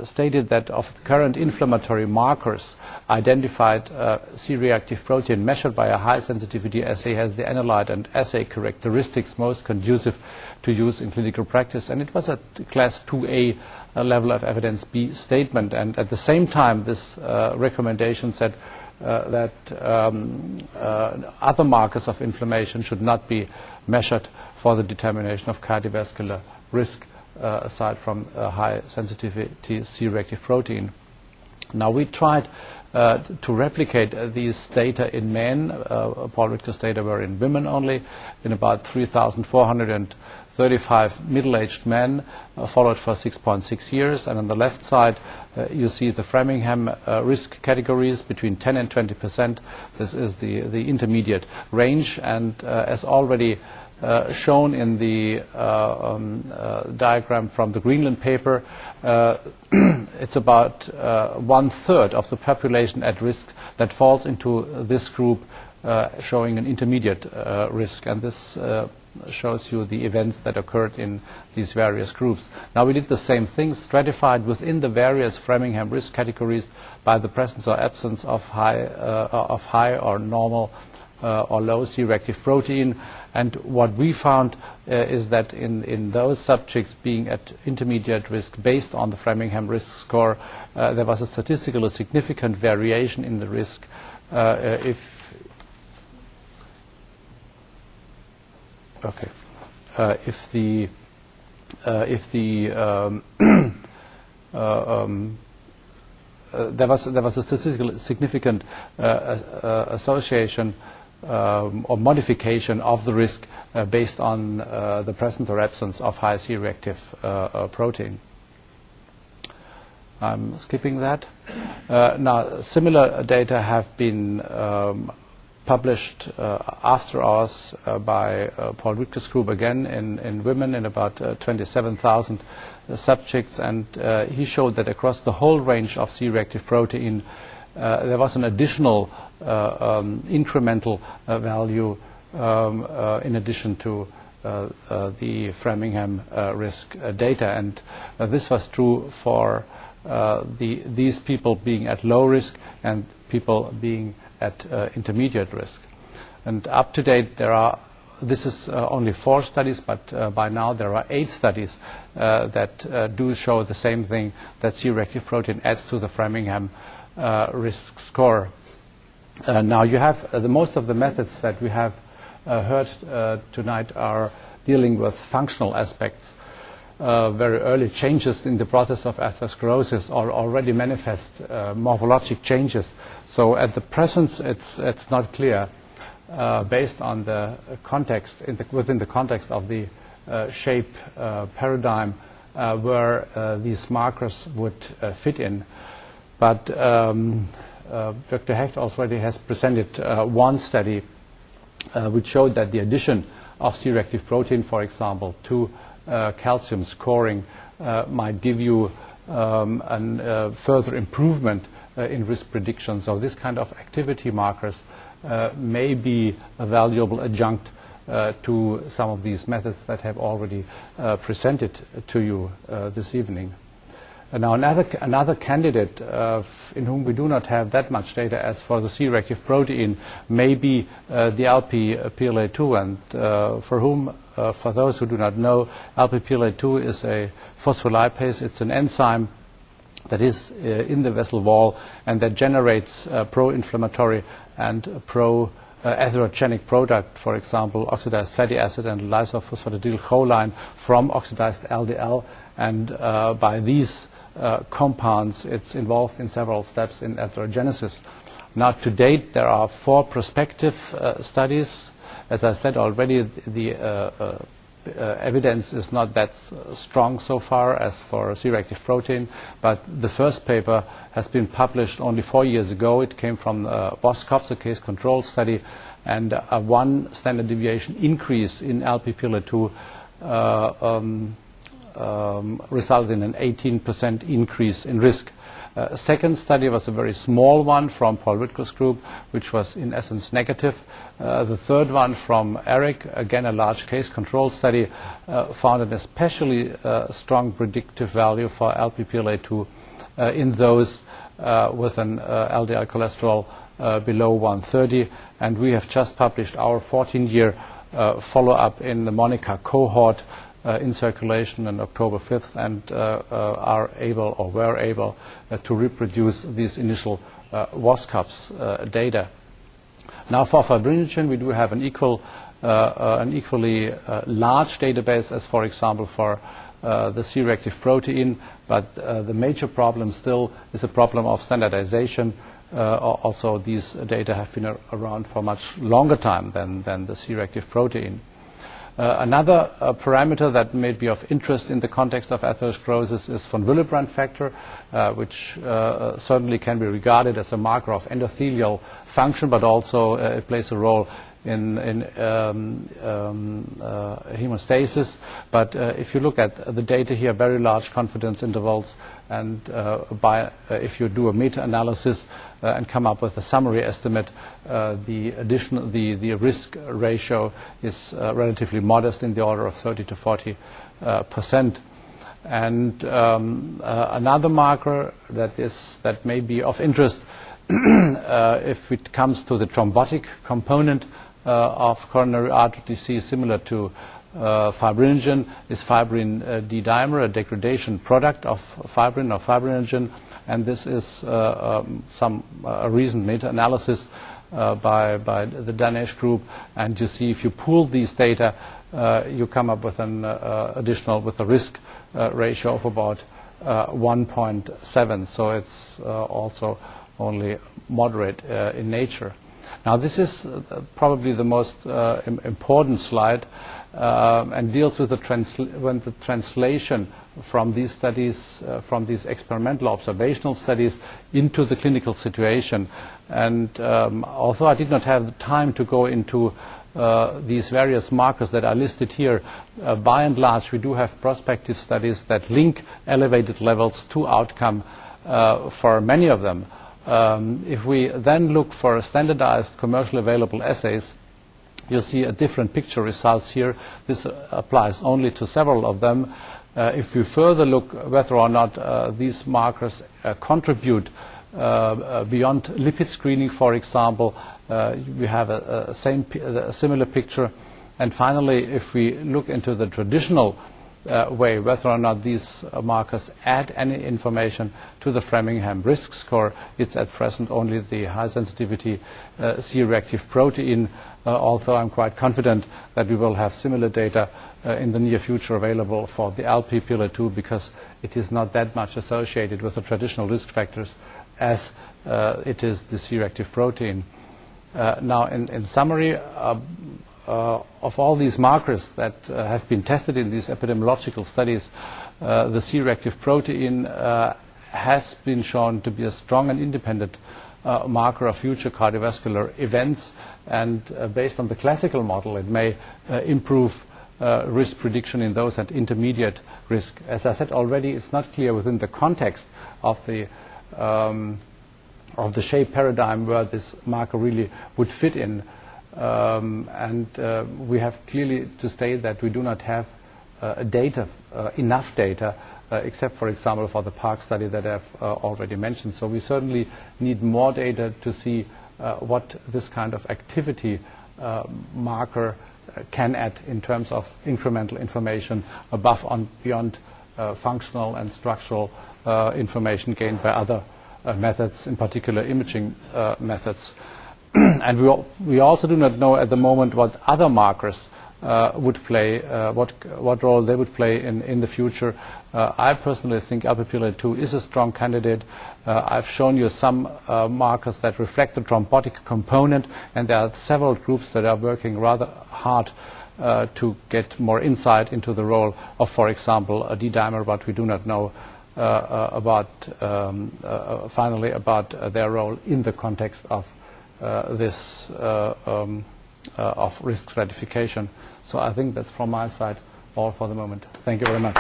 stated that of the current inflammatory markers identified, C-reactive protein measured by a high sensitivity assay has the analyte and assay characteristics most conducive to use in clinical practice. And it was a class 2A level of evidence B statement. And at the same time, this recommendation said that other markers of inflammation should not be measured for the determination of cardiovascular risk aside from high sensitivity C-reactive protein. Now we tried to replicate these data in men. Paul Ritke's data were in women only, in about 3,435 middle-aged men followed for 6.6 years. And on the left side, you see the Framingham risk categories between 10 and 20%. This is the intermediate range. And as already shown in the diagram from the Greenland paper, it's about 1/3 of the population at risk that falls into this group, showing an intermediate risk. And this shows you the events that occurred in these various groups. Now we did the same thing, stratified within the various Framingham risk categories by the presence or absence of high or normal or low C-reactive protein. And what we found is that in those subjects being at intermediate risk based on the Framingham risk score, there was a statistically significant variation in the risk if the there was a statistically significant association or modification of the risk based on the presence or absence of high C-reactive protein. I'm skipping that. Now, similar data have been published after ours by Paul Ritke's group again in women in about 27,000 subjects, and he showed that across the whole range of C-reactive protein there was an additional incremental value in addition to the Framingham risk data, and this was true for these people being at low risk and people being at intermediate risk. And up to date this is only 4 studies, but by now there are 8 studies that do show the same thing, that C-reactive protein adds to the Framingham risk score. Now you have most of the methods that we have heard tonight are dealing with functional aspects. Very early changes in the process of atherosclerosis already manifest morphologic changes. So at the present it's not clear based on the context within the context of the shape paradigm where these markers would fit in. But Dr. Hecht already has presented one study which showed that the addition of C-reactive protein, for example, to calcium scoring might give you a further improvement in risk prediction. So this kind of activity markers may be a valuable adjunct to some of these methods that have already presented to you this evening. Now another candidate in whom we do not have that much data as for the C-reactive protein may be the Lp(PLA2), and for those who do not know, Lp(PLA2) is a phospholipase. It's an enzyme that is in the vessel wall and that generates pro-inflammatory and pro-atherogenic product, for example, oxidized fatty acid and lysophosphatidyl-choline from oxidized LDL. And by these compounds, it's involved in several steps in atherogenesis. Now, to date, there are 4 prospective studies. As I said already, the evidence is not that strong so far as for C-reactive protein, but the first paper has been published only 4 years ago. It came from Boskop's case control study, and a 1 standard deviation increase in Lp(PLA2) resulted in an 18% increase in risk. Second study was a very small one from Paul Whitco's group, which was in essence negative. The third one from Eric, again a large case control study, found an especially strong predictive value for LPPLA2 in those with an LDL cholesterol below 130, and we have just published our 14-year follow-up in the MONICA cohort in Circulation on October 5th, and are able, or were able, to reproduce these initial WASCOPS data. Now for fibrinogen, we do have an equally large database as, for example, for the C-reactive protein, but the major problem still is a problem of standardization. Also, these data have been around for much longer time than the C-reactive protein. Another parameter that may be of interest in the context of atherosclerosis is von Willebrand factor, which certainly can be regarded as a marker of endothelial function, but also it plays a role in hemostasis. But if you look at the data here, very large confidence intervals, and if you do a meta-analysis and come up with a summary estimate, the risk ratio is relatively modest, in the order of 30 to 40%. And another marker that may be of interest if it comes to the thrombotic component of coronary artery disease, similar to fibrinogen, is fibrin D dimer, a degradation product of fibrin or fibrinogen, and this is a recent meta-analysis by the Danish group, and you see if you pool these data, you come up with an with a risk ratio of about 1.7, so it's also only moderate in nature. Now this is probably the most important slide, and deals with the translation from these studies, from these experimental observational studies, into the clinical situation. And although I did not have the time to go into these various markers that are listed here, by and large we do have prospective studies that link elevated levels to outcome for many of them. If we then look for standardized commercially available assays, you see a different picture results here. This applies only to several of them. If we further look whether or not these markers contribute beyond lipid screening, for example, we have a similar picture. And finally, if we look into the traditional way, whether or not these markers add any information to the Framingham risk score, it's at present only the high sensitivity C-reactive protein, although I'm quite confident that we will have similar data in the near future available for the LPPLA2, because it is not that much associated with the traditional risk factors as it is the C-reactive protein. Now, in summary, of all these markers that have been tested in these epidemiological studies, the C-reactive protein has been shown to be a strong and independent marker of future cardiovascular events, and based on the classical model, it may improve risk prediction in those at intermediate risk. As I said already, it's not clear within the context of the shape paradigm where this marker really would fit in. We have clearly to state that we do not have enough data, except, for example, for the PARC study that I've already mentioned. So we certainly need more data to see what this kind of activity marker can add in terms of incremental information above and beyond functional and structural information gained by other methods, in particular imaging methods. And we also do not know at the moment what other markers would play, what role they would play in the future. I personally think LPPLA2 is a strong candidate. I've shown you some markers that reflect the thrombotic component, and there are several groups that are working rather hard to get more insight into the role of, for example, a D-dimer, but we do not know finally about their role in the context of this of risk stratification. So I think that's from my side all for the moment. Thank you very much.